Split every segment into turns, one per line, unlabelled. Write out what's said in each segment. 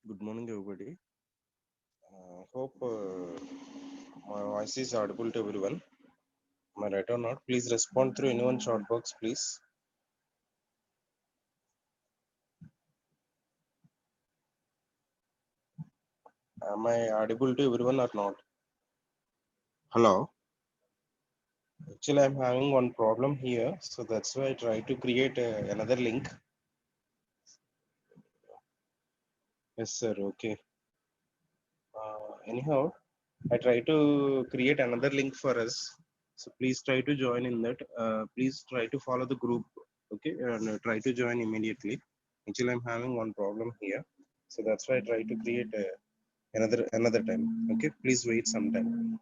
Good morning, everybody. Hope my voice is audible to everyone. Am I right or not? Please respond through anyone chat box, please. Am I audible to everyone or not? Hello. Actually, I'm having one problem here, so that's why I try to create another link. Yes, sir. Okay. Anyhow, I try to create another link for us. So please try to join in that. Please try to follow the group. Okay, and try to join immediately. Actually, I'm having one problem here, so that's why I try to create another time. Okay, please wait some time.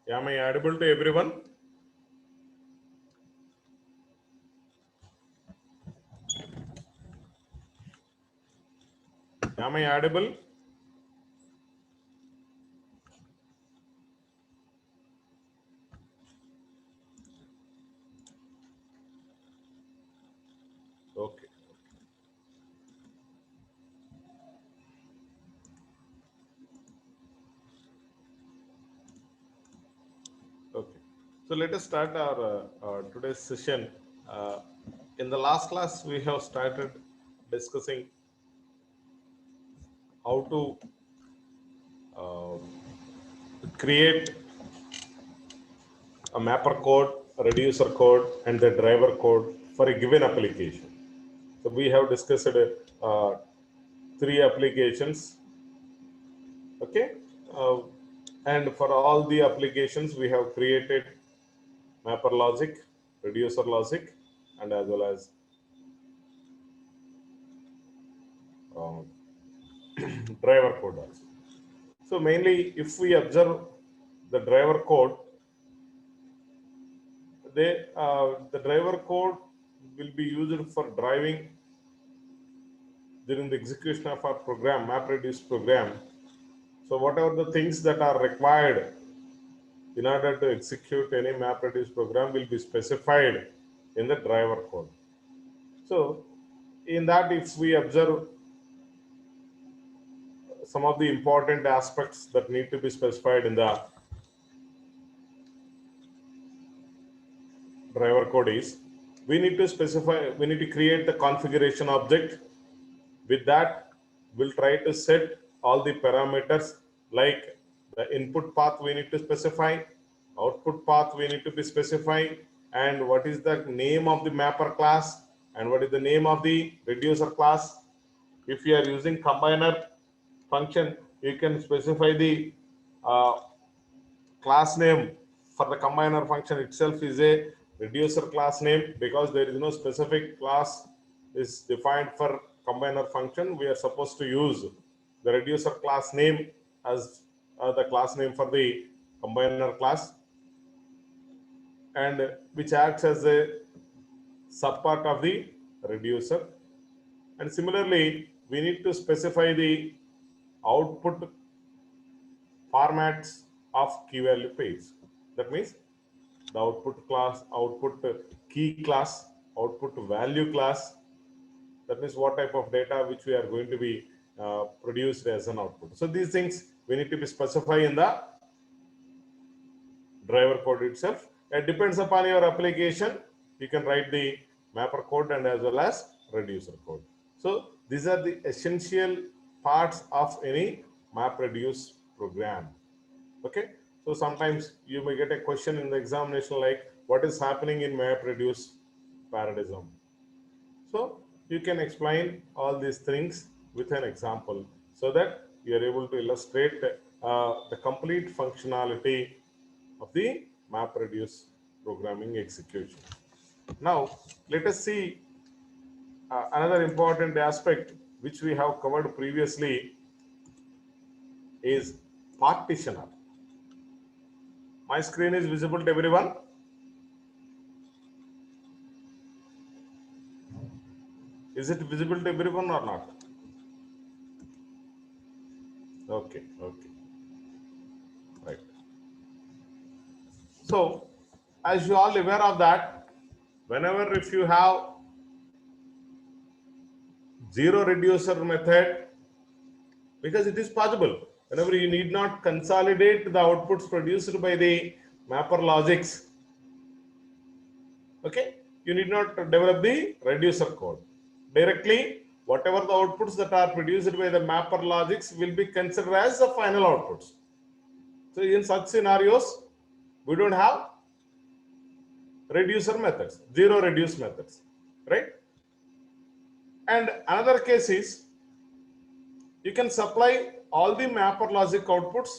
Am I audible to everyone? Am I audible? Okay. Okay. So let us start our today's session. Uh, in the last class, we have started discussing how to uh, create a mapper code, a reducer code, and the driver code for a given application. So we have discussed 3 applications. Okay, and for all the applications we have created mapper logic, reducer logic, and as well as driver code also. So mainly if we observe the driver code, the driver code will be used for driving during the execution of our program, MapReduce program. So whatever the things that are required in order to execute any MapReduce program will be specified in the driver code. So in that, if we observe some of the important aspects that need to be specified in the driver code is, we need to create the configuration object. With that, we'll try to set all the parameters like the input path we need to specify, output path we need to be specified, and what is the name of the mapper class and what is the name of the reducer class. If you are using combiner function, you can specify the class name for the combiner function itself is a reducer class name, because there is no specific class is defined for combiner function. We are supposed to use the reducer class name as the class name for the combiner class, and which acts as a subpart of the reducer. And similarly, we need to specify the output formats of key value pairs. That means the output class, output key class, output value class. That means what type of data which we are going to be produced as an output. So these things we need to be specified in the driver code itself. It depends upon your application. You can write the mapper code and as well as reducer code. So these are the essential parts of any MapReduce program. Okay, so sometimes you may get a question in the examination like, what is happening in MapReduce paradigm? So you can explain all these things with an example so that you are able to illustrate the complete functionality of the MapReduce programming execution. Now let us see another important aspect which we have covered previously is partitioner. My screen is visible to everyone? Is it visible to everyone or not? Okay, okay, right. So, as you all aware of that, whenever if you have zero reducer method, because it is possible, whenever you need not consolidate the outputs produced by the mapper logics, okay, you need not develop the reducer code. Directly, whatever the outputs that are produced by the mapper logics will be considered as the final outputs. So in such scenarios, we don't have reducer methods, zero reduce methods, right? And another case is, you can supply all the mapper logic outputs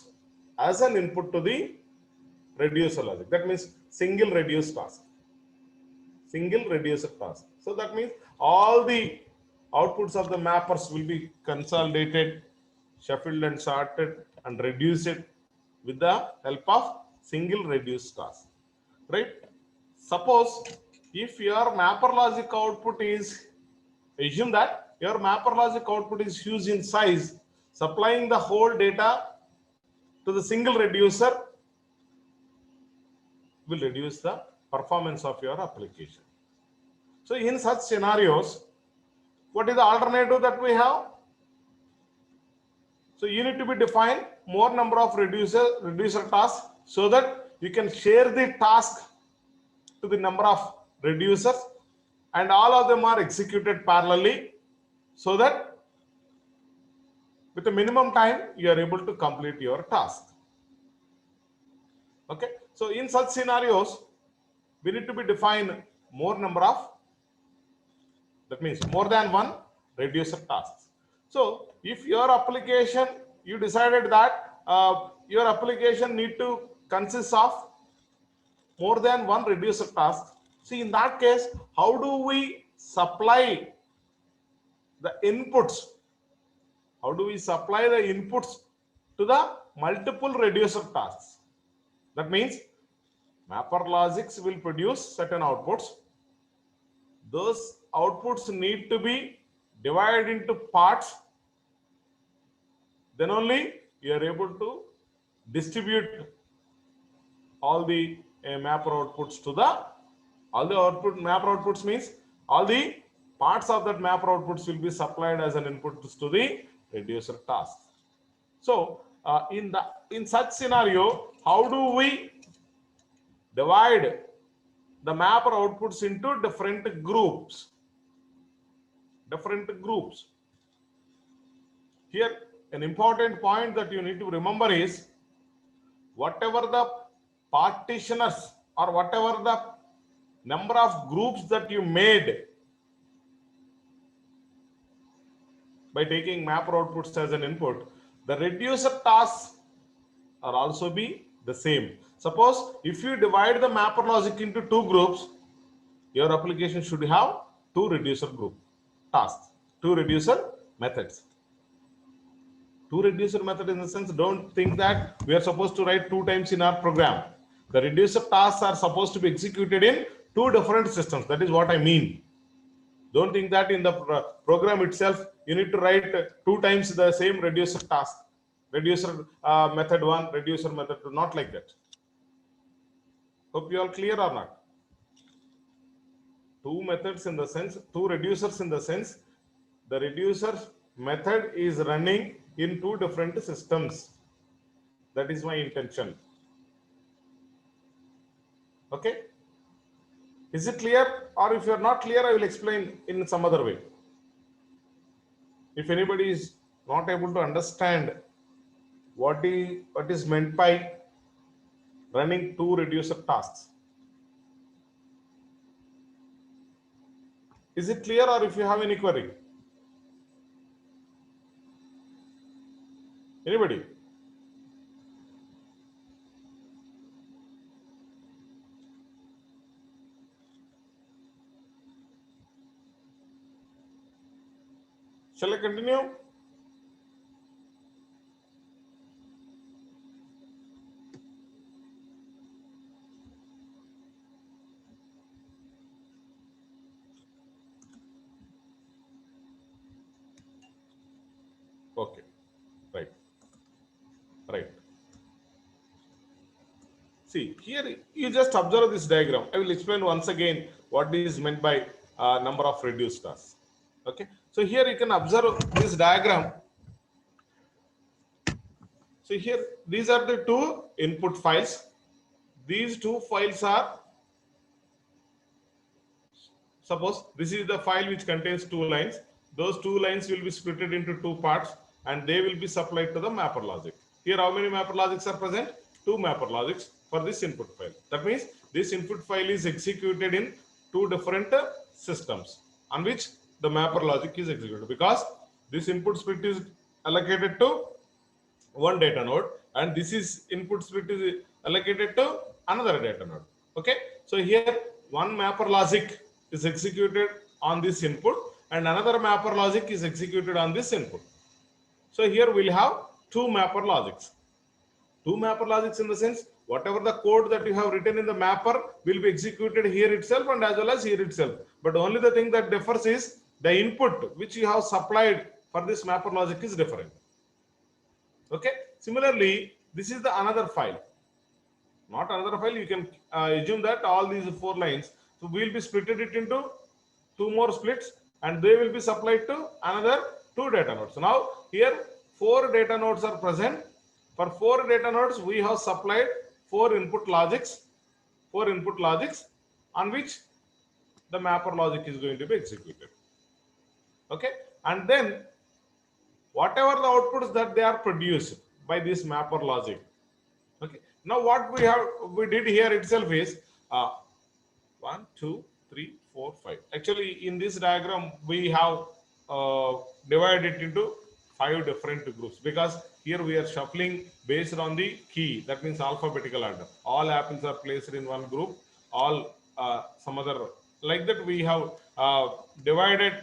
as an input to the reducer logic. That means single reduce task. Single reducer task. So that means all the outputs of the mappers will be consolidated, shuffled and sorted and reduced with the help of single reduce task, right? Suppose if your mapper logic output is, assume that your mapper logic output is huge in size, supplying the whole data to the single reducer will reduce the performance of your application. So in such scenarios, what is the alternative that we have? So you need to be define more number of reducer tasks so that you can share the task to the number of reducers and all of them are executed parallelly, so that with the minimum time you are able to complete your task. Okay, so in such scenarios we need to be define more number of That means more than one reducer tasks. So if your application, you decided that your application need to consist of more than one reducer task. See, in that case, how do we supply the inputs? How do we supply the inputs to the multiple reducer tasks? That means mapper logics will produce certain outputs. Those outputs need to be divided into parts. Then only you are able to distribute all the mapper outputs to the mapper outputs means all the parts of that mapper outputs will be supplied as an input to the reducer task. So in such scenario, how do we divide the mapper outputs into different groups? Here, an important point that you need to remember is whatever the partitioners or whatever the number of groups that you made by taking mapper outputs as an input, the reducer tasks are also be the same. Suppose if you divide the mapper logic into two groups, your application should have two reducer group tasks, two reducer methods. Two reducer method in the sense, don't think that we are supposed to write two times in our program. The reducer tasks are supposed to be executed in two different systems. That is what I mean. Don't think that in the program itself you need to write two times the same reducer task, reducer method 1, reducer method 2, not like that. Hope you all clear or not? Two methods in the sense, two reducers in the sense, the reducer method is running in two different systems. That is my intention. Okay? Is it clear? Or if you are not clear, I will explain in some other way. If anybody is not able to understand what is meant by running two reducer tasks, is it clear? Or if you have any query? Anybody? Shall I continue? Okay, right. See, here you just observe this diagram. I will explain once again what is meant by number of reduced tasks. Okay, so here you can observe this diagram. So here, these are the two input files. These two files are, suppose this is the file which contains two lines. Those two lines will be split into two parts and they will be supplied to the mapper logic. Here, how many mapper logics are present? Two mapper logics for this input file. That means this input file is executed in two different systems on which the mapper logic is executed, because this input split is allocated to one data node and this is input split is allocated to another data node. Okay, so here one mapper logic is executed on this input and another mapper logic is executed on this input. So here we'll have two mapper logics. Two mapper logics in the sense, whatever the code that you have written in the mapper will be executed here itself and as well as here itself. But only the thing that differs is the input which you have supplied for this mapper logic is different. Okay, similarly, this is the another file. Not another file, you can assume that all these four lines, so we will be splitted it into two more splits and they will be supplied to another two data nodes. So now here four data nodes are present. For four data nodes, we have supplied four input logics on which the mapper logic is going to be executed. Okay, and then whatever the outputs that they are produced by this mapper logic. Okay, now what we did here itself is 1, 2, 3, 4, 5. Actually, in this diagram, we have divided it into 5 different groups, because here we are shuffling based on the key. That means alphabetical order. All apples are placed in one group. All some other like that we have divided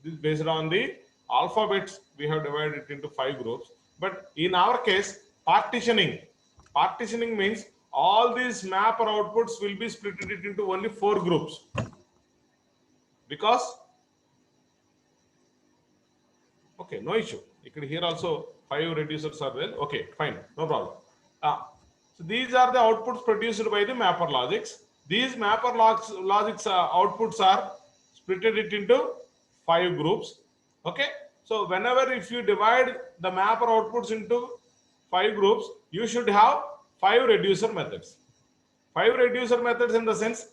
this based on the alphabets. We have divided it into 5 groups. But in our case, partitioning. Partitioning means all these mapper outputs will be split it into only 4 groups, because okay, no issue. You could here also 5 reducers are there. Okay, fine, no problem. So these are the outputs produced by the mapper logics. These mapper logics outputs are split it into 5 groups. Okay, so whenever if you divide the mapper outputs into 5 groups, you should have 5 reducer methods. 5 reducer methods in the sense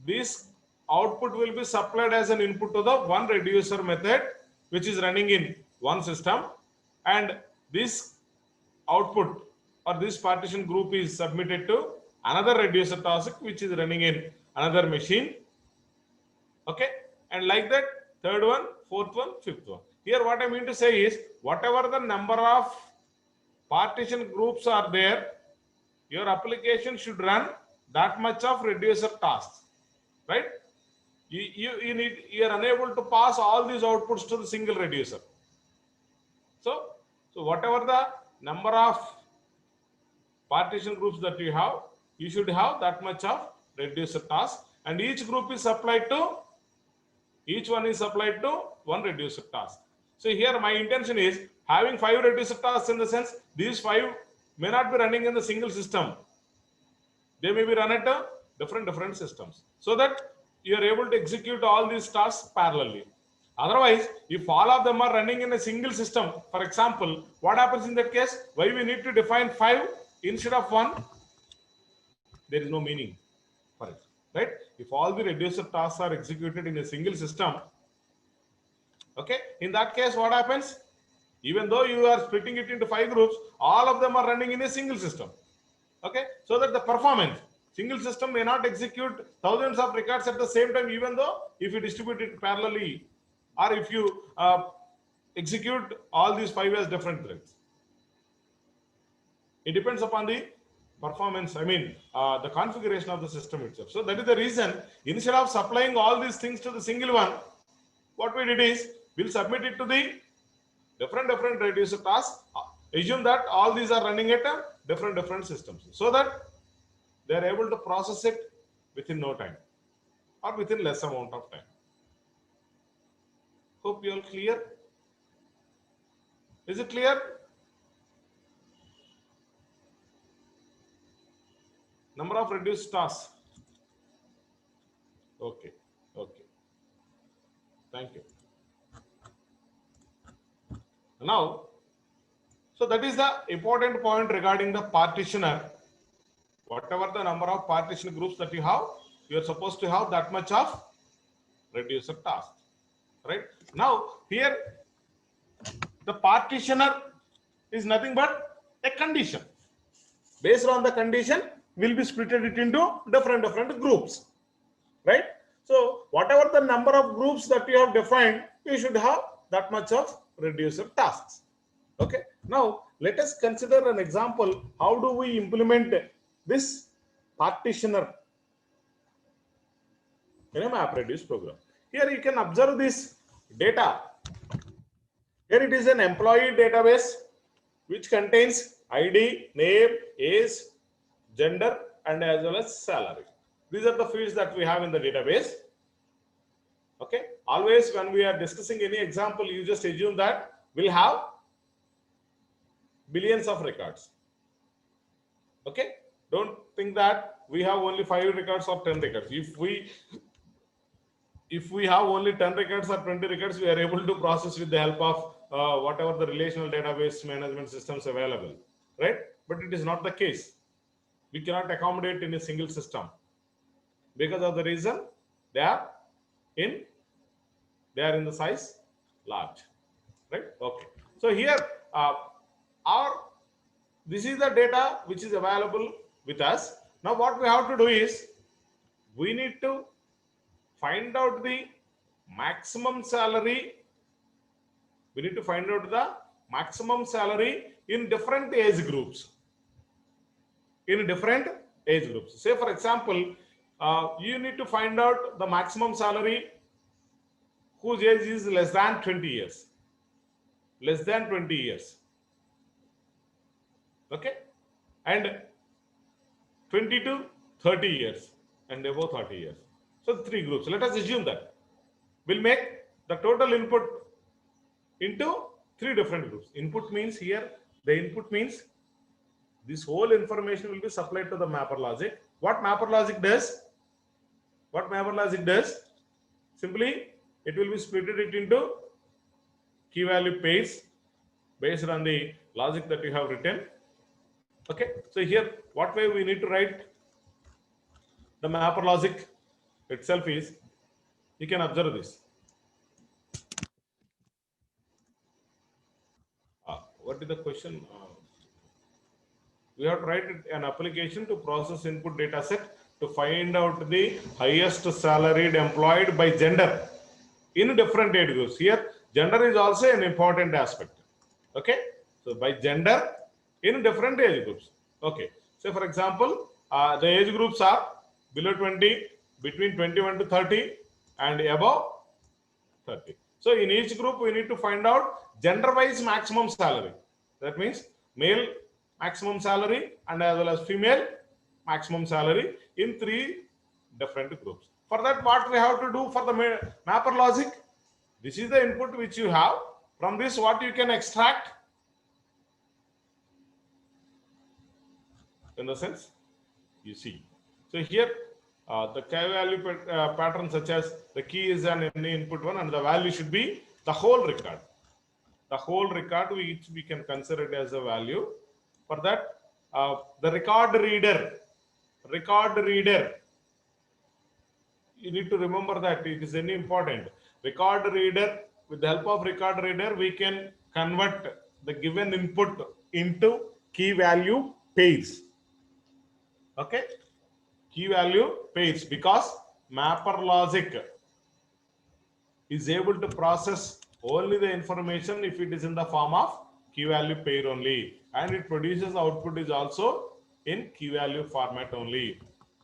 this output will be supplied as an input to the one reducer method which is running in one system, and this output or this partition group is submitted to another reducer task which is running in another machine. Okay, and like that, third one, fourth one, fifth one. Here what I mean to say is whatever the number of partition groups are there, your application should run that much of reducer tasks, right? You are unable to pass all these outputs to the single reducer. So whatever the number of partition groups that you have, you should have that much of reducer task, and each group is supplied to, each one is supplied to one reducer task. So here my intention is having 5 reducer tasks in the sense these 5 may not be running in the single system. They may be run at different systems, so that you are able to execute all these tasks parallelly. Otherwise, if all of them are running in a single system, for example, what happens in that case? Why we need to define 5 instead of 1? There is no meaning for it, right? If all the reducer tasks are executed in a single system, okay, in that case, what happens? Even though you are splitting it into 5 groups, all of them are running in a single system. Okay, so that the performance, single system may not execute thousands of records at the same time, even though if you distribute it parallelly, or if you execute all these 5 as different threads. It depends upon the performance, I mean, the configuration of the system itself. So that is the reason, instead of supplying all these things to the single one, what we did is, we'll submit it to the different reducer tasks. Assume that all these are running at different systems, so that they are able to process it within no time or within less amount of time. Hope you all clear. Is it clear? Number of reduced tasks. Okay. Thank you. Now, so that is the important point regarding the partitioner. Whatever the number of partition groups that you have, you are supposed to have that much of reducer tasks, right? Now, here the partitioner is nothing but a condition. Based on the condition, will be split it into different groups, right? So whatever the number of groups that you have defined, you should have that much of reducer tasks. Okay, now let us consider an example. How do we implement this partitioner in a MapReduce program? Here you can observe this data. Here it is an employee database which contains ID, name, age, gender, and as well as salary. These are the fields that we have in the database. Okay, always when we are discussing any example, you just assume that we'll have billions of records. Okay, don't think that we have only 5 records or 10 records. If we have only 10 records or 20 records, we are able to process with the help of whatever the relational database management systems available, right? But it is not the case. We cannot accommodate in a single system because of the reason they are in the size large, right? Okay, so here this is the data which is available with us. Now what we have to do is we need to find out the maximum salary. We need to find out the maximum salary in different age groups. In different age groups. Say, for example, you need to find out the maximum salary whose age is less than 20 years. Less than 20 years. Okay? And 20 to 30 years and above 30 years. So, three groups. Let us assume that we'll make the total input into three different groups. Input means here, the input means this whole information will be supplied to the mapper logic. What mapper logic does? What mapper logic does? Simply, it will be split it into key value pairs based on the logic that you have written. Okay, so here, what way we need to write the mapper logic itself is, you can observe this. What is the question? We have to write an application to process input data set to find out the highest salaried employed by gender in different age groups. Here, gender is also an important aspect. Okay, so by gender in different age groups. Okay, so for example, the age groups are below 20, between 21 to 30, and above 30. So in each group, we need to find out gender-wise maximum salary. That means male maximum salary and as well as female maximum salary in three different groups. For that, what we have to do for the mapper logic? This is the input which you have. From this, what you can extract? In the sense, you see. So here, the key value pattern such as the key is an any input one and the value should be the whole record. The whole record which we can consider it as a value. For that, the record reader, you need to remember that it is very important. Record reader, with the help of record reader, we can convert the given input into key value pairs. Okay, key value pairs, because mapper logic is able to process only the information if it is in the form of key value pair only, and it produces output is also in key value format only.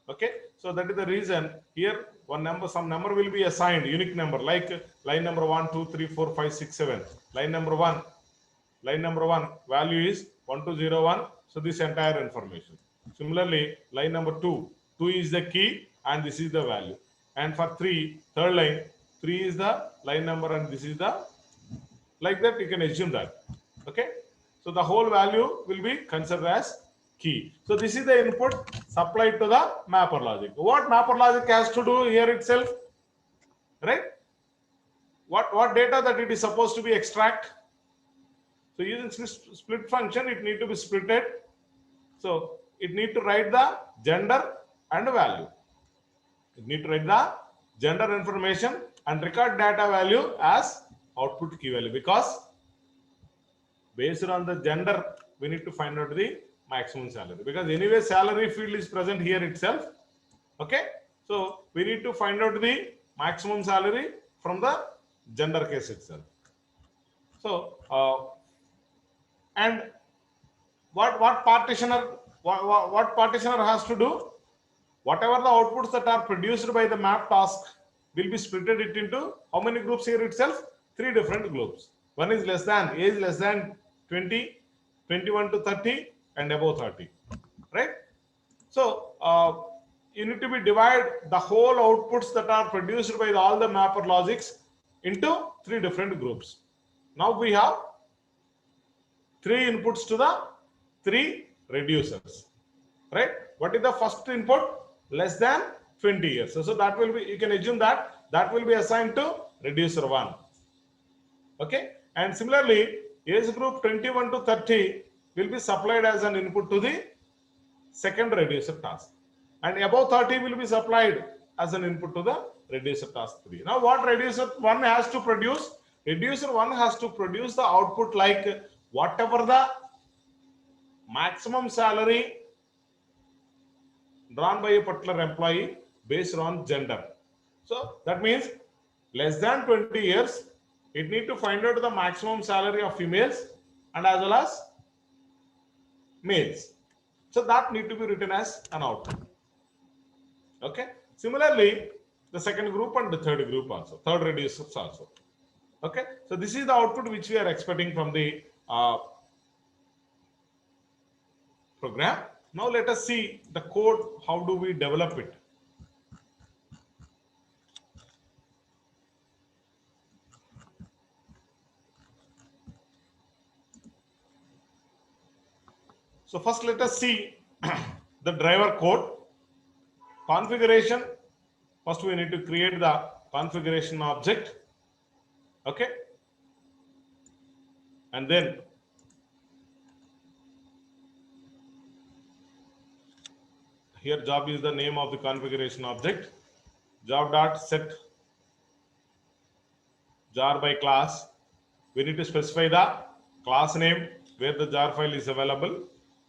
Okay, so that is the reason here one number, some number will be assigned, unique number, like line number 1, 2, 3, 4, 5, 6, 7. Line number 1 value is 1201. So this entire information. Similarly, line number 2 is the key and this is the value. And for third line, 3 is the line number and this is the, like that you can assume that. Okay, so the whole value will be considered as key. So this is the input supplied to the mapper logic. What mapper logic has to do here itself, right? What data that it is supposed to be extract? So using split function, it need to be splitted. So it need to write the gender and value. It need to write the gender information and record data value as output key value, because based on the gender, we need to find out the maximum salary, because anyway salary field is present here itself. Okay, so we need to find out the maximum salary from the gender case itself. So and what partitioner has to do? Whatever the outputs that are produced by the map task will be splitted it into how many groups here itself? 3 different groups. One is age less than 20, 21 to 30 and above 30, right? So you need to be divide the whole outputs that are produced by all the mapper logics into 3 different groups. Now we have 3 inputs to the 3 reducers, right? What is the first input? Less than 20 years. So that will be, you can assume that will be assigned to reducer 1. Okay, and similarly age group 21 to 30 will be supplied as an input to the second reducer task, and above 30 will be supplied as an input to the reducer task 3. Now what reducer 1 has to produce? Reducer 1 has to produce the output like whatever the maximum salary drawn by a particular employee based on gender. So that means less than 20 years, it need to find out the maximum salary of females and as well as males. So that need to be written as an output. Okay. Similarly, the second group and the third group also, third reducers also. Okay. So this is the output which we are expecting from the program. Now let us see the code. How do we develop it? So first let us see the driver code configuration. First we need to create the configuration object. Okay. And then here job is the name of the configuration object. Job dot set jar by class. We need to specify the class name where the jar file is available.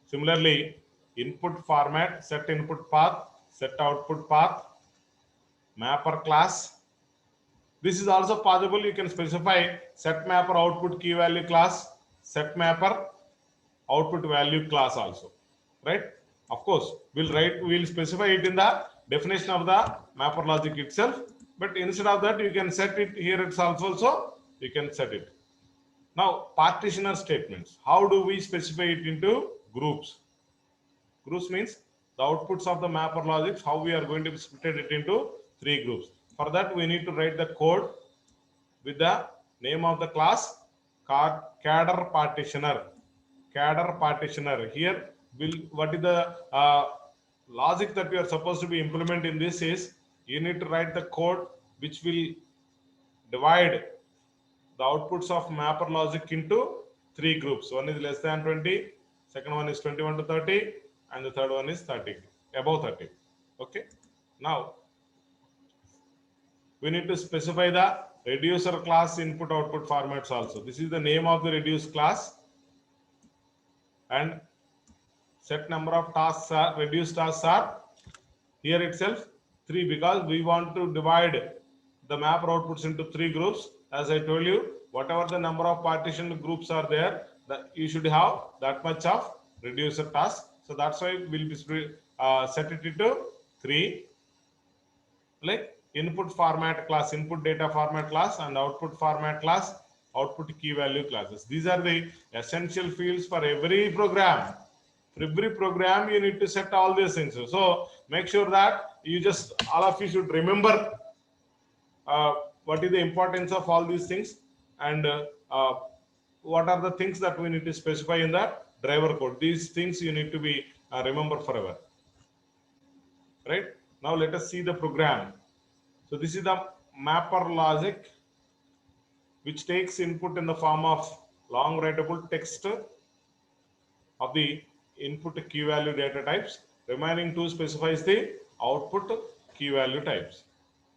Similarly, input format, set input path, set output path, mapper class. This is also possible. You can specify set mapper output key value class, set mapper output value class also, right? Of course, we'll specify it in the definition of the mapper logic itself. But instead of that, you can set it here itself also. You can set it. Now, partitioner statements. How do we specify it into groups? Groups means the outputs of the mapper logics, how we are going to split it into 3 groups. For that, we need to write the code with the name of the class, cadre partitioner. Cadre partitioner. Here, what is the logic that we are supposed to be implement in this is, you need to write the code which will divide the outputs of mapper logic into 3 groups. One is less than 20, second one is 21 to 30, and the third one is 30, above 30. Okay. Now, we need to specify the reducer class input output formats also. This is the name of the reduce class, and set number of tasks are reduced tasks are here itself 3, because we want to divide the mapper outputs into 3 groups. As I told you, whatever the number of partition groups are there, you should have that much of reducer task. So that's why we'll be set it into 3, like input format class, input data format class, and output format class, output key value classes. These are the essential fields for every program. For every program, you need to set all these things. So make sure that all of you should remember what is the importance of all these things, and what are the things that we need to specify in the driver code. These things you need to be remember forever. Right? Now let us see the program. So this is the mapper logic, which takes input in the form of long writable text of the input key value data types. Remaining 2 specifies the output key value types.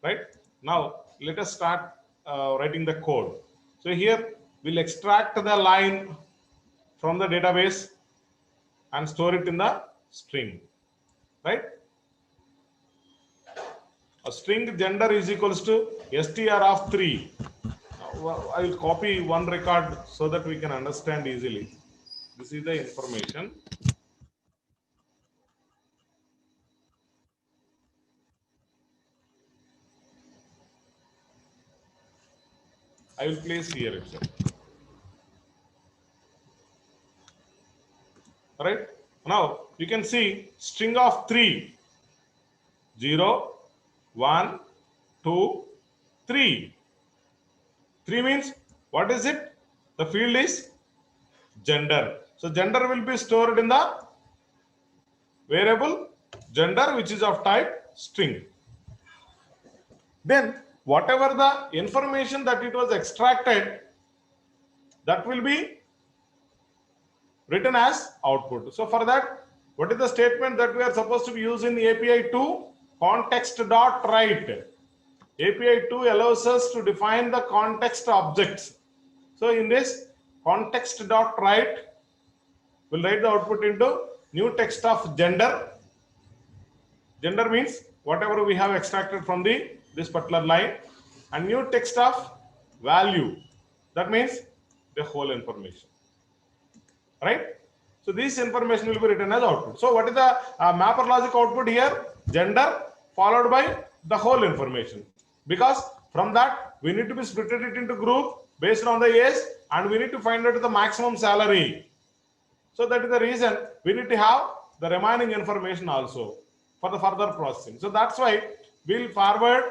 Right? Now let us start writing the code. So here we'll extract the line from the database and store it in the string. Right? A string gender is equals to str of 3. I will copy one record so that we can understand easily. This is the information. I will place here itself. Right? Now you can see string of 3, 0, 1, 2, 3. 3 means what is it? The field is gender. So gender will be stored in the variable gender, which is of type string. Then whatever the information that it was extracted, that will be written as output. So for that, what is the statement that we are supposed to use in the API 2? Context.write. API 2 allows us to define the context objects. So in this context.write, we'll write the output into new text of gender. Gender means whatever we have extracted from the this particular line, and new text of value. That means the whole information, right? So this information will be written as output. So what is the mapper logic output here? Gender followed by the whole information, because from that we need to be split it into group based on the age, and we need to find out the maximum salary. So that is the reason we need to have the remaining information also for the further processing. So that's why we'll forward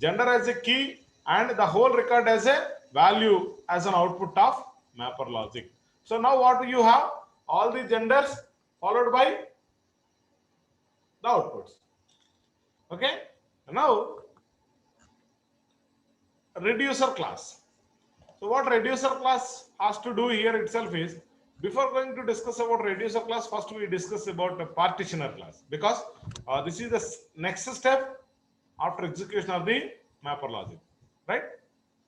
gender as a key and the whole record as a value as an output of mapper logic. So now what do you have? All the genders followed by the outputs. Okay. Now reducer class. So what reducer class has to do here itself is, before going to discuss about reducer class, first we discuss about the partitioner class, because this is the next step after execution of the mapper logic, right?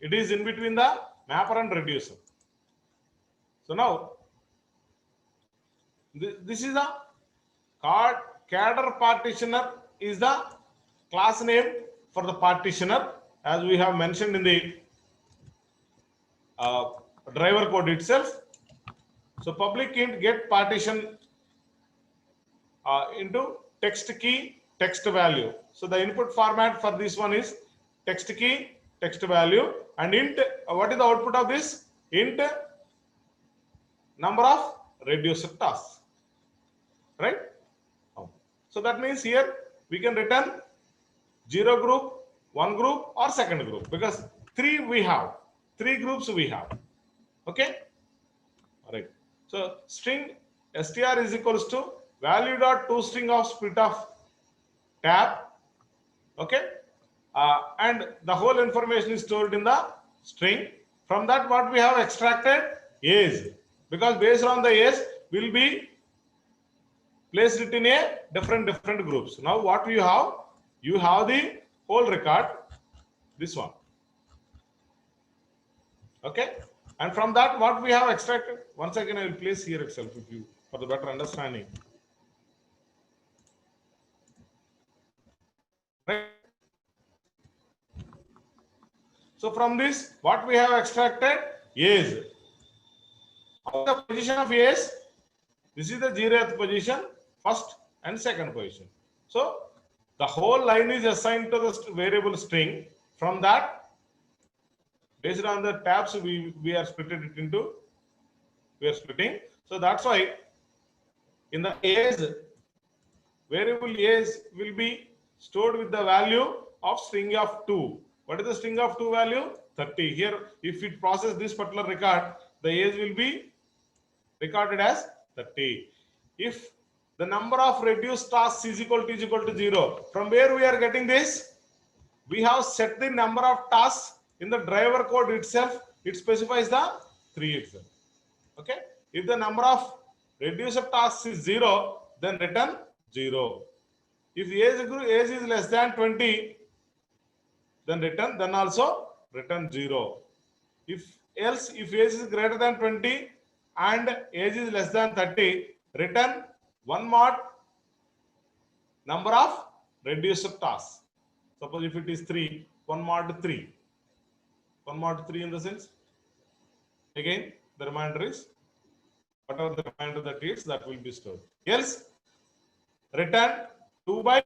It is in between the mapper and reducer. So now this is the cadre partitioner is the class name for the partitioner, as we have mentioned in the driver code itself. So public int get partition into text key, text value. So the input format for this one is text key, text value, and int. What is the output of this? Int number of reducer tasks, right? So that means here we can return 0 group, 1 group, or second group, because 3 we have, 3 groups we have. Okay. All right. So string str is equals to value dot toString of split of tab. Okay. And the whole information is stored in the string. From that, what we have extracted is, because based on the age will be placed it in a different groups. Now what you have? You have the whole record, this one. Okay. And from that, what we have extracted, once again I will place here itself with you for the better understanding. Right. So from this, what we have extracted is the position of age. This is the 0th position, first and second position. So the whole line is assigned to the variable string. From that, based on the tabs, we are splitting it into. We are splitting. So that's why in the age, variable age will be stored with the value of string of 2. What is the string of 2 value? 30. Here, if it processes this particular record, the age will be recorded as 30. If the number of reduced tasks is equal to 0, from where we are getting this? We have set the number of tasks in the driver code itself. It specifies the 3 itself. Okay. If the number of reduced tasks is 0, then return 0. If age is less than 20, then also return 0. If age is greater than 20 and age is less than 30, return 1 mod number of reduced tasks. Suppose if it is 3, 1 mod 3. 1 mod 3 in the sense, again the remainder is whatever the remainder that is, that will be stored. Else return 2 by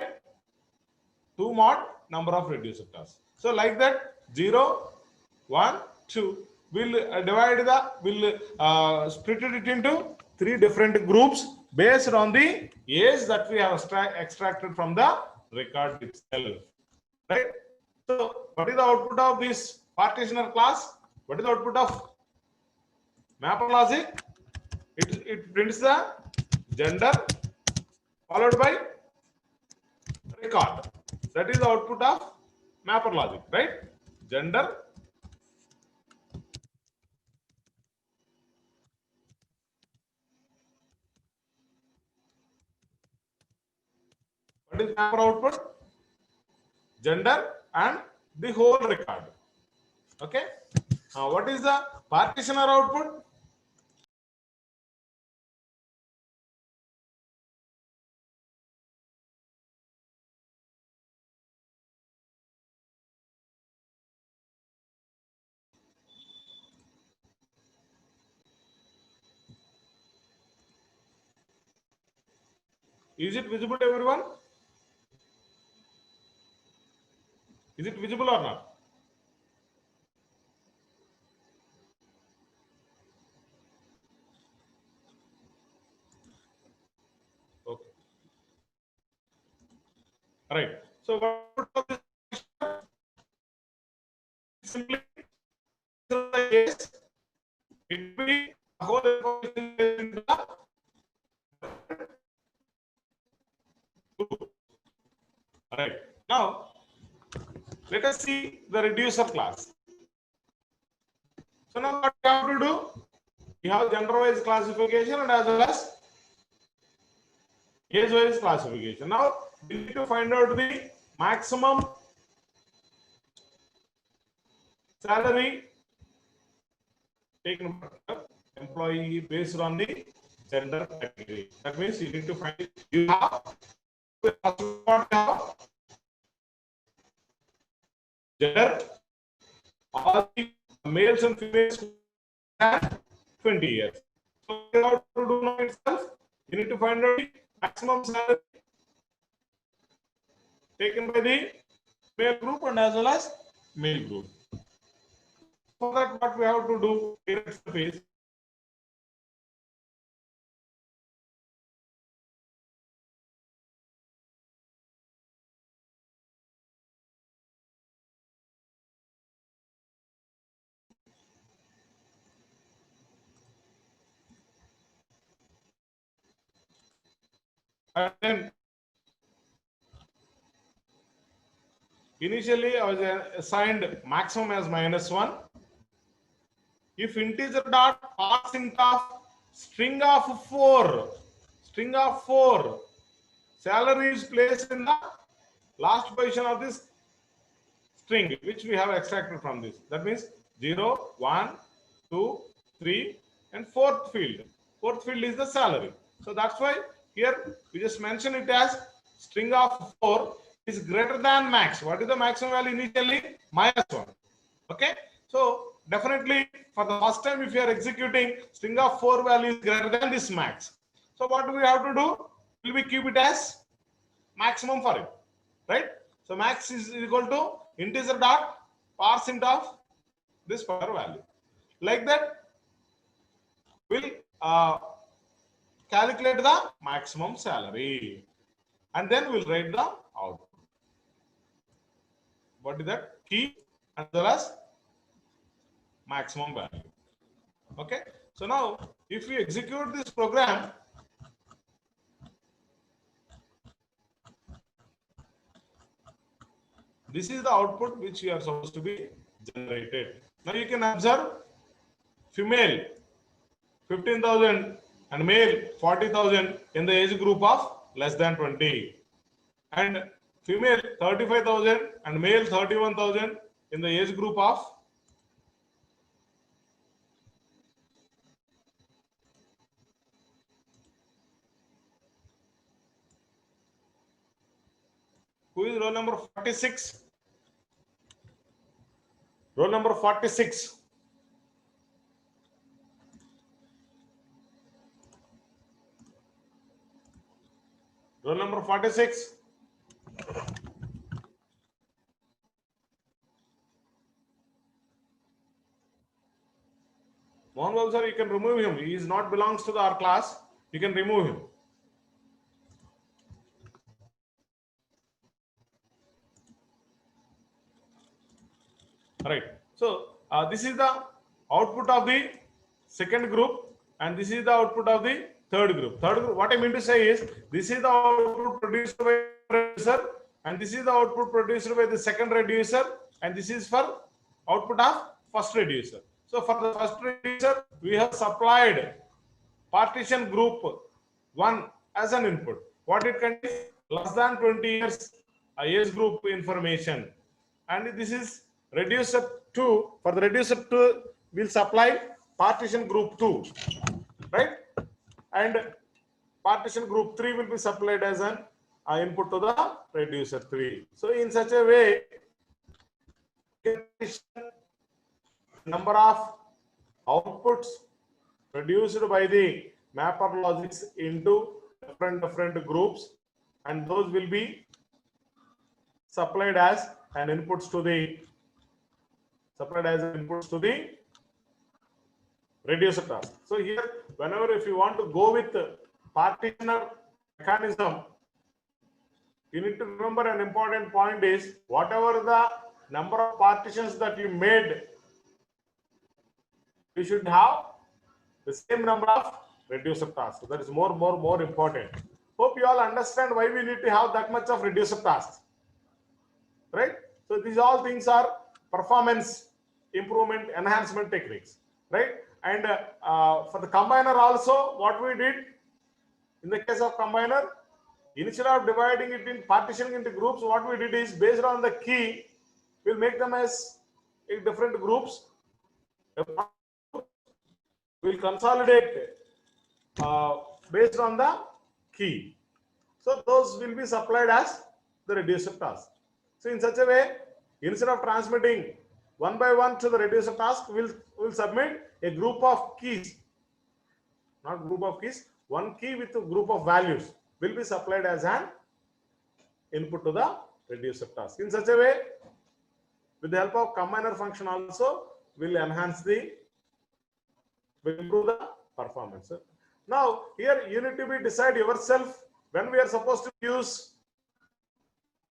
2 mod number of reduced tasks. So like that, 0, 1, 2 will split it into 3 different groups based on the age that we have extracted from the record itself. Right? So what is the output of this partitioner class? What is the output of mapper logic? It prints the gender followed by record. That is the output of mapper logic, right? Gender what is mapper output? Gender and the whole record. Okay. What is the partitioner output? Is it visible to everyone? Is it visible or not? Okay. All right. So what simply is it will be a whole information in the group. All right. Now let us see the reducer class. So now what we have to do? We have gender-wise classification and as well as age-wise classification. Now we need to find out the maximum salary taken by employee based on the gender category. That means you need to find it. You have gender, all the males and females and 20 years. So you have to do now itself. You need to find out the maximum salary taken by the male group and as well as male group. For that, what we have to do here is and then initially I was assigned maximum as -1. If integer dot parse int of string of 4, salary is placed in the last position of this string which we have extracted from this. That means 0, 1, 2, 3 and fourth field. Fourth field is the salary. So that's why here we just mention it as string of 4 is greater than max. What is the maximum value initially? -1. Okay. So definitely for the first time if you are executing string of 4 value is greater than this max. So what do we have to do? Will we keep it as maximum for it, right? So max is equal to integer dot parse int of this particular value. Like that, we'll calculate the maximum salary, and then we'll write the output. What is that? Key as well as maximum value. Okay. So now, if we execute this program, this is the output which you are supposed to be generated. Now you can observe female 15,000 and male 40,000 in the age group of less than 20, and female 35,000 and male 31,000 in the age group of who is roll number 46? Roll number 46. Roll number 46. Mohan Babu sir, you can remove him. He is not belongs to our class. You can remove him. All right. So this is the output of the second group, and this is the output of the third group. Third group. What I mean to say is, this is the output produced by the reducer, and this is the output produced by the second reducer, and this is for output of first reducer. So for the first reducer, we have supplied partition group 1 as an input. What it contains? Less than 20 years age group information, and this is reducer 2. For the reducer 2, we'll supply partition group 2, right? And partition group 3 will be supplied as an input to the reducer 3. So in such a way, number of outputs produced by the mapper logics into different groups, and those will be supplied as an inputs to the reducer task. So here, whenever if you want to go with partitioner mechanism, you need to remember an important point is whatever the number of partitions that you made, you should have the same number of reducer tasks. So that is more important. Hope you all understand why we need to have that much of reducer tasks, right? So these all things are performance improvement enhancement techniques, right? And for the combiner also, what we did in the case of combiner, instead of dividing it in partitioning into groups, what we did is based on the key, we'll make them as different groups. We'll consolidate based on the key. So those will be supplied as the reducer task. So in such a way, instead of transmitting one by one to the reducer task, we'll submit a group of keys, not group of keys, one key with a group of values will be supplied as an input to the reducer task. In such a way, with the help of combiner function also, will improve the performance. Now here you need to be decide yourself when we are supposed to use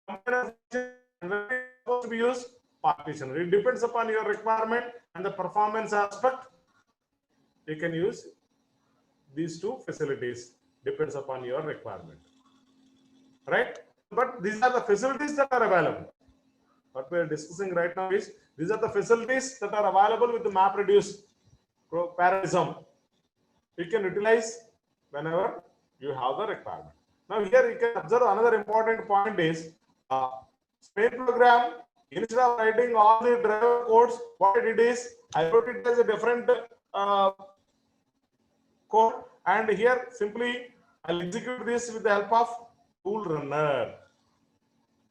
combiner function and when we are supposed to be use partition. It depends upon your requirement and the performance aspect. You can use these two facilities, depends upon your requirement, right? But these are the facilities that are available. What we are discussing right now is these are the facilities that are available with the MapReduce parallelism. You can utilize whenever you have the requirement. Now here you can observe another important point is main program, instead of writing all the driver codes, what I did is I wrote it as a different code, and here simply I'll execute this with the help of tool runner.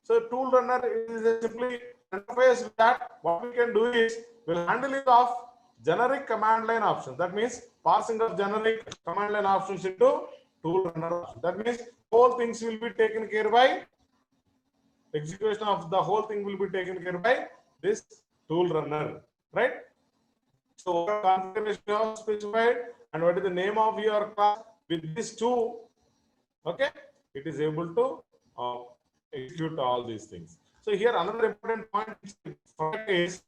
So tool runner is simply interface with that. What we can do is we'll handle it of generic command line options. That means parsing of generic command line options into tool runner option. That means whole things will be taken care by execution of the whole thing will be taken care by this tool runner, right? So what configuration you have specified and what is the name of your class with these two, okay, it is able to execute all these things. So here another important point is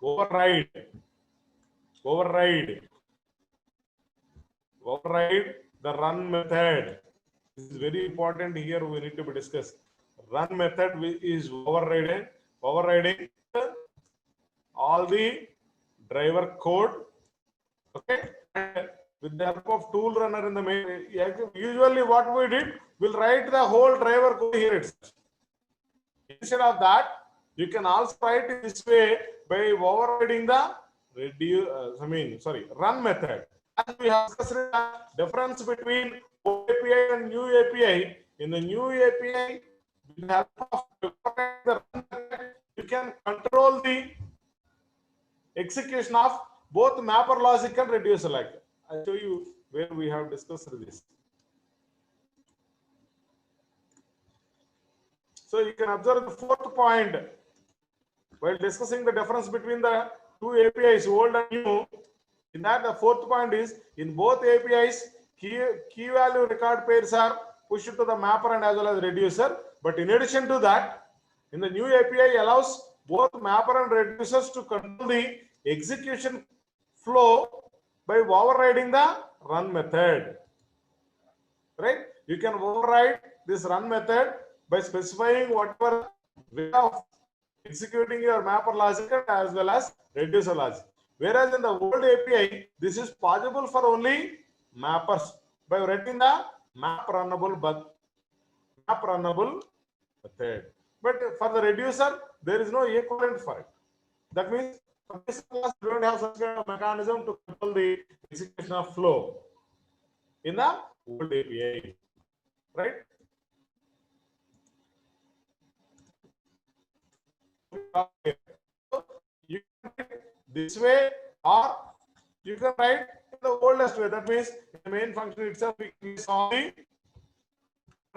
override the run method. This is very important. Here we need to be discussed. Run method is overriding all the driver code, okay, and with the help of tool runner in the main. Usually what we did, we'll write the whole driver code here itself. Instead of that, you can also write it this way by overriding the run method. As we have discussed the difference between old API and new API. In the new API, with the help of the run method, you can control the execution of both mapper logic and reducer logic. I'll show you where we have discussed this. So you can observe the fourth point while discussing the difference between the two APIs, old and new. In that, the fourth point is in both APIs, key value record pairs are pushed to the mapper and as well as reducer. But in addition to that, in the new API allows both mapper and reducers to control the execution flow by overriding the run method. Right? You can override this run method by specifying whatever way of executing your mapper logic as well as reducer logic. Whereas in the old API, this is possible for only mappers by writing the map runnable method. But for the reducer, there is no equivalent for it. That means for this class, we don't have such kind of mechanism to control the execution of flow in the old API, right? So you can write this way, or you can write in the oldest way. That means in the main function itself, we saw the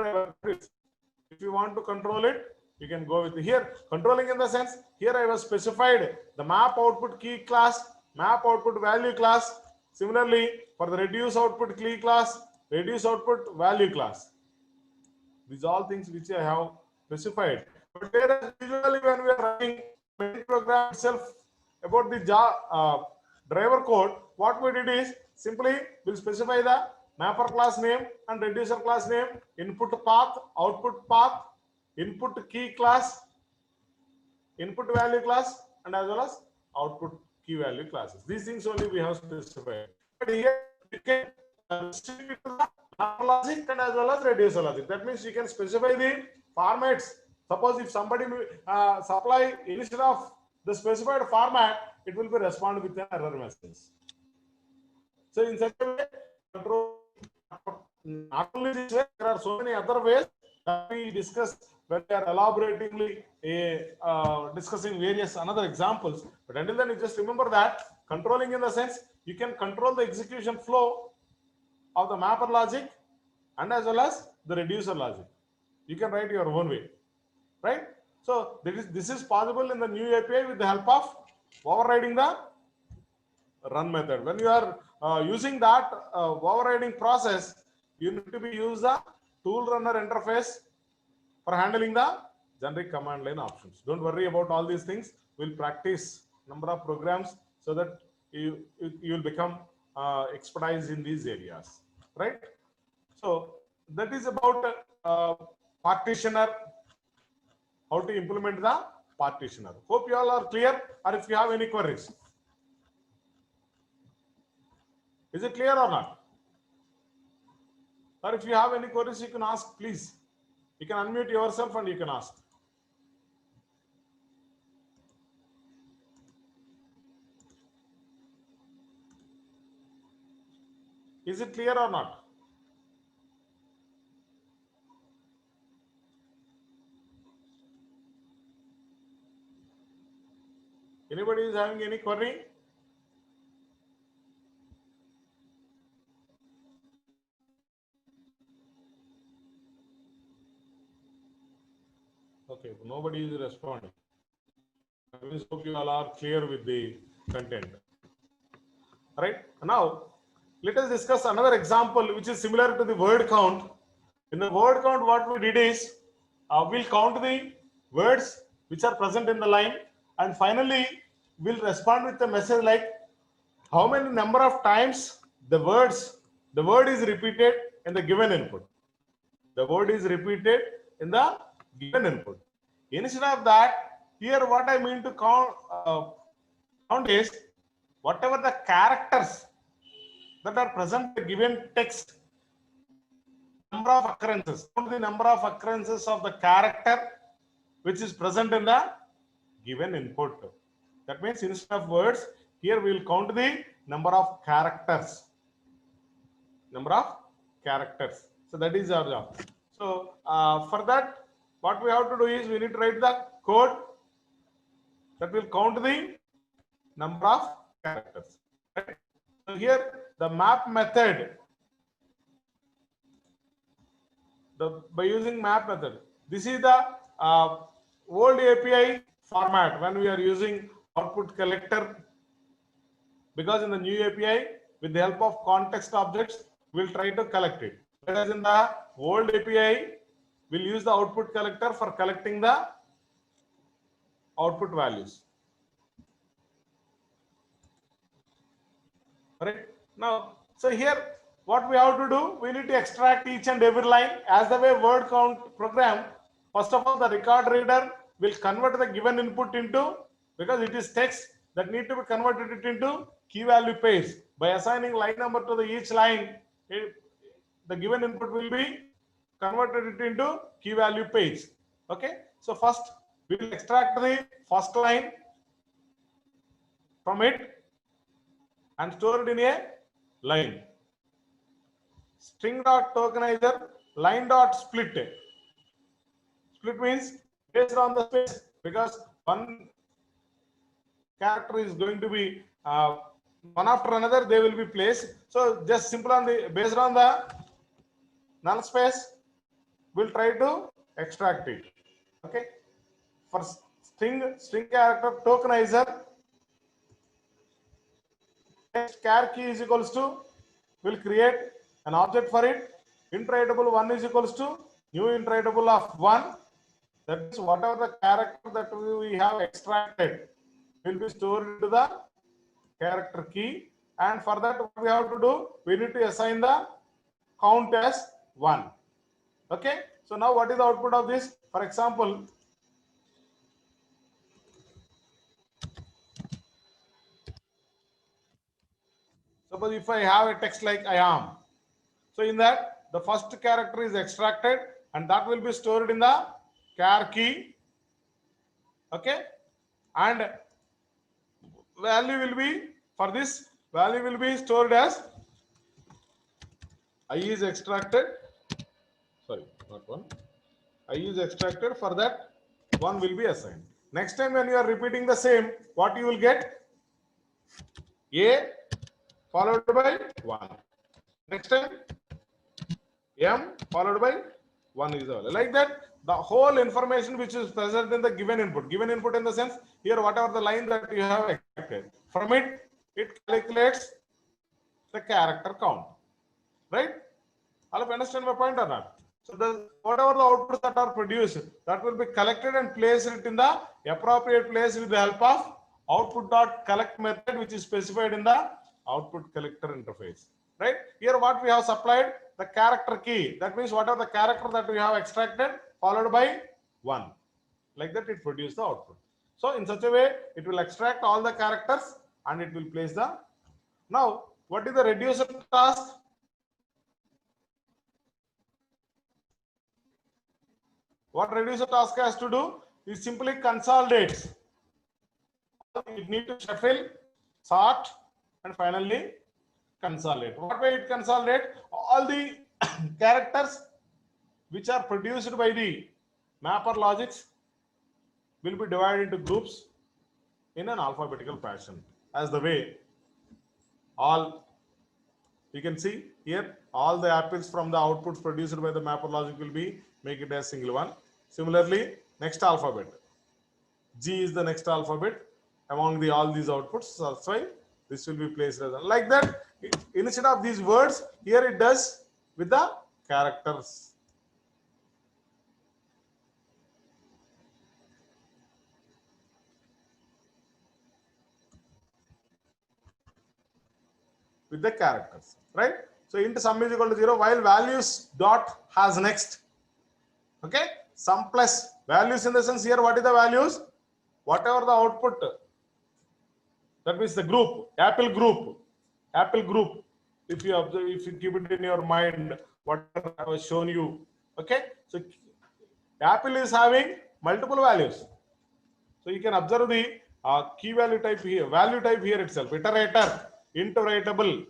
driver. If you want to control it, you can go with here. Controlling in the sense, here I was specified the map output key class, map output value class. Similarly, for the reduce output key class, reduce output value class. These all things which I have specified. But whereas usually when we are running main program itself about the driver code, what we did is simply we'll specify the mapper class name and reducer class name, input path, output path, input key class, input value class, and as well as output key value classes. These things only we have specified. But here you can restrict it to the mapper logic and as well as reducer logic. That means you can specify the formats. Suppose if somebody supply instead of the specified format, it will be respond with an error message. So in such a way, control not only this way, there are so many other ways that we discuss when we are elaboratingly discussing various another examples. But until then, you just remember that controlling in the sense you can control the execution flow of the mapper logic and as well as the reducer logic. You can write your own way, right? So this is possible in the new API with the help of overriding the run method. When you are using that overriding process, you need to be use the tool runner interface for handling the generic command line options. Don't worry about all these things. We'll practice number of programs so that you will become expertise in these areas, right? So that is about partitioner, how to implement the partitioner. Hope you all are clear, or if you have any queries. Is it clear or not? Or if you have any queries, you can ask, please. You can unmute yourself and you can ask. Is it clear or not? Anybody is having any query? Okay, nobody is responding. I hope you all are clear with the content. All right. Now, let us discuss another example which is similar to the word count. In the word count, what we did is we'll count the words which are present in the line, and finally we'll respond with a message like how many number of times the word is repeated in the given input. The word is repeated in the given input. Instead of that, here what I mean to count is whatever the characters that are present in the given text, number of occurrences, count the number of occurrences of the character which is present in the given input. That means instead of words, here we will count the number of characters. Number of characters. So that is our job. So for that, what we have to do is we need to write the code that will count the number of characters. Right? So here the map method, by using map method, this is the old API format when we are using output collector, because in the new API with the help of context objects we'll try to collect it, whereas in the old API we'll use the output collector for collecting the output values. Right now, so here what we have to do, we need to extract each and every line as the way word count program. First of all, the record reader will convert the given input into, because it is text that need to be converted it into key value pairs. By assigning line number to each line, the given input will be converted it into key value page. Okay, so first we will extract the first line from it and store it in a line. String dot tokenizer line dot split. Split means based on the space, because one character is going to be one after another, they will be placed. So just simple on the based on the null space, we'll try to extract it. Okay. For string character tokenizer, text char key is equals to, we'll create an object for it. Iterable 1 is equals to new iterable of 1. That is, whatever the character that we have extracted will be stored into the character key. And for that, what we have to do, we need to assign the count as 1. Okay. So now what is the output of this? For example, suppose if I have a text like I am, so in that the first character is extracted and that will be stored in the char key. Okay. And value will be, for this value will be stored as I is extracted. Sorry, not 1. I is extracted, for that 1 will be assigned. Next time when you are repeating the same, what you will get? A followed by 1. Next time M followed by 1 is available. Like that, the whole information which is present in the given input in the sense, here whatever the line that you have extracted, from it, it calculates the character count. Right? All of you understand my point or not? So whatever the outputs that are produced, that will be collected and placed it in the appropriate place with the help of output.collect method, which is specified in the output collector interface. Right? Here what we have supplied, the character key. That means whatever the character that we have extracted followed by 1. Like that, it produces the output. So in such a way, it will extract all the characters and it will place the. Now, what is the reducer task? What reducer task has to do is simply consolidates. It needs to shuffle, sort, and finally consolidate. What way it consolidate? All the characters which are produced by the mapper logics will be divided into groups in an alphabetical fashion. As the way all, you can see here, all the apples from the outputs produced by the mapper logic will be make it as single one. Similarly, next alphabet, G is the next alphabet among the all these outputs. That's why this will be placed as like that. Instead of these words, here it does with the characters. With the characters, right? So int sum is equal to 0 while values dot has next. Okay, sum plus values in the sense here what is the values? Whatever the output, that means the group, apple group. If you observe, if you keep it in your mind, what I was shown you. Okay, so apple is having multiple values. So you can observe the key value type here itself. Iterator, iterable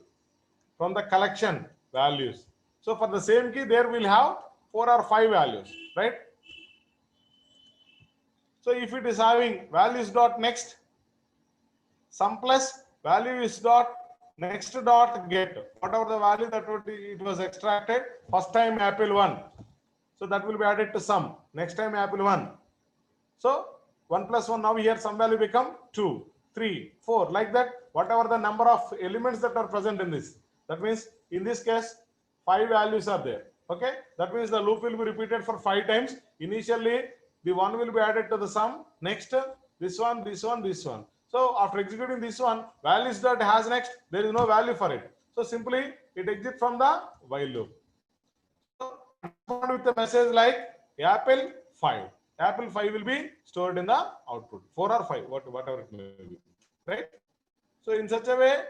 from the collection values. So for the same key, there will have 4 or 5 values, right? So if it is having values dot next, sum plus values dot next dot get, whatever the value that it was extracted, first time apple 1. So that will be added to sum. Next time apple 1. So 1 plus 1, now here some value become 2, 3, 4, like that. Whatever the number of elements that are present in this. That means in this case, 5 values are there. Okay, that means the loop will be repeated for 5 times. Initially, the 1 will be added to the sum. Next, this one, this one, this one. So after executing this one, values that has next, there is no value for it. So simply it exits from the while loop. So with the message like apple 5. Apple 5 will be stored in the output. 4 or 5, whatever it may be. Right? So in such a way,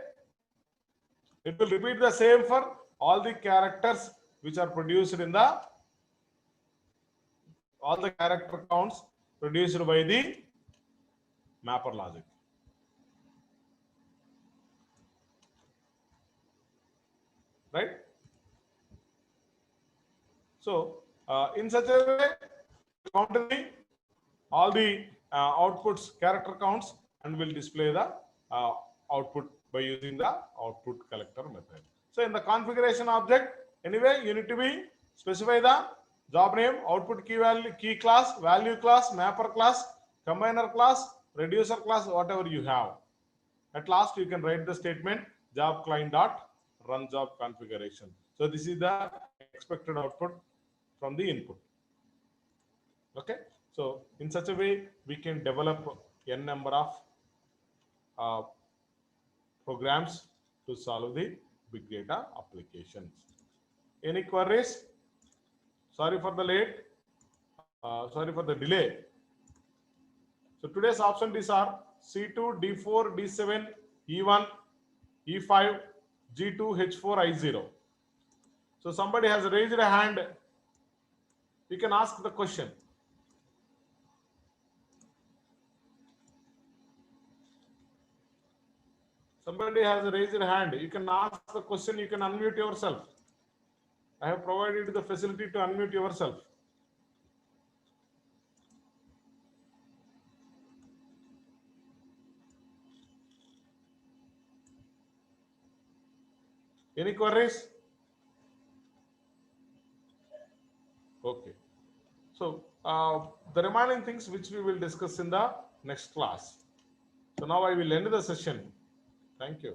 it will repeat the same for all the characters which are produced in the all the character counts produced by the mapper logic. Right? So in such a way, count all the outputs character counts and will display the output by using the output collector method. So in the configuration object, anyway, you need to be specify the job name, output key value, key class, value class, mapper class, combiner class, reducer class, whatever you have. At last, you can write the statement job client dot run job configuration. So this is the expected output from the input. Okay. So in such a way, we can develop n number of uh, programs to solve the big data applications. Any queries? Sorry for the late. Sorry for the delay. So today's options are C2, D4, D7, E1, E5, G2, H4, I0. So somebody has raised a hand. You can ask the question. Somebody has raised a hand. You can ask the question. You can unmute yourself. I have provided the facility to unmute yourself. Any queries? Okay. So the remaining things which we will discuss in the next class. So now I will end the session. Thank you.